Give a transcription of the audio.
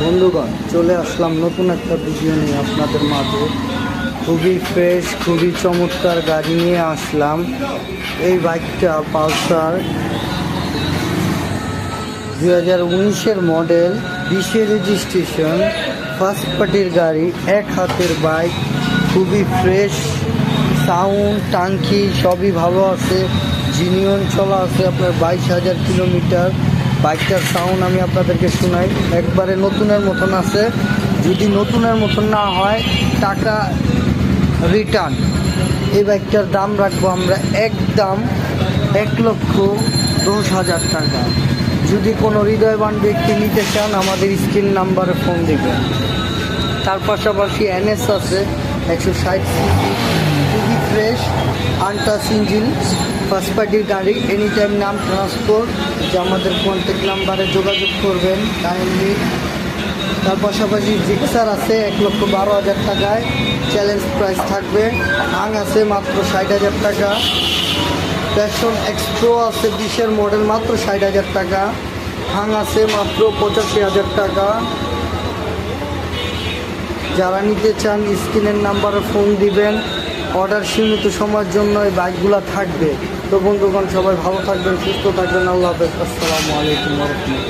বন্ধুগণ, চলে আসলাম নতুন একটা ভিডিও নিয়ে আপনাদের মাঝে। খুবই ফ্রেশ, খুবই চমৎকার গাড়ি নিয়ে আসলাম। এই বাইকটা পালসার 2019-এর মডেল, 20-এর রেজিস্ট্রেশন, ফার্স্ট পার্টির গাড়ি, এক হাতের বাইক। খুবই ফ্রেশ, সাউন্ড, টাঙ্কি সবই ভালো আছে। জিনিয়ন চলা আছে আপনার 22,000 কিলোমিটার। বাইকটার সাউন্ড আমি আপনাদেরকে শোনাই, একবারে নতুনের মতন আছে। যদি নতুনের মতন না হয়, টাকা রিটার্ন। এই বাইকটার দাম রাখবো আমরা একদম 1,10,000 টাকা। যদি কোনো হৃদয়বান ব্যক্তি নিতে চান, আমাদের স্ক্রিন নাম্বারে ফোন দেবেন। তার পাশাপাশি NS আছে 160 সিসি, খুবই ফ্রেশ, আনটাচ ইঞ্জিন, ফার্স্ট পার্টির গাড়ি। এনি টাইম নাম ট্রান্সপোর্ট, যে আমাদের কন্ট্যাক্ট নাম্বারে যোগাযোগ করবেন কাইন্ডলি। তার পাশাপাশি জিক্সার আছে 1,12,000 টাকায়, চ্যালেঞ্জ প্রাইস থাকবে। হাং আছে মাত্র 60,000 টাকা। প্যাশন এক্সপ্রো আছে 20-এর মডেল, মাত্র 60,000 টাকা। হাং আছে মাত্র 85,000 টাকা। যারা নিতে চান স্ক্রিনের নাম্বারে ফোন দিবেন। অর্ডার সীমিত সময়ের জন্য এই বাইকগুলো থাকবে। তো বন্ধুগণ, সবাই ভালো থাকবেন, সুস্থ থাকবেন। আল্লাহ হাফেজ। আসসালামু আলাইকুম ওয়া রাহমাতুল্লাহ।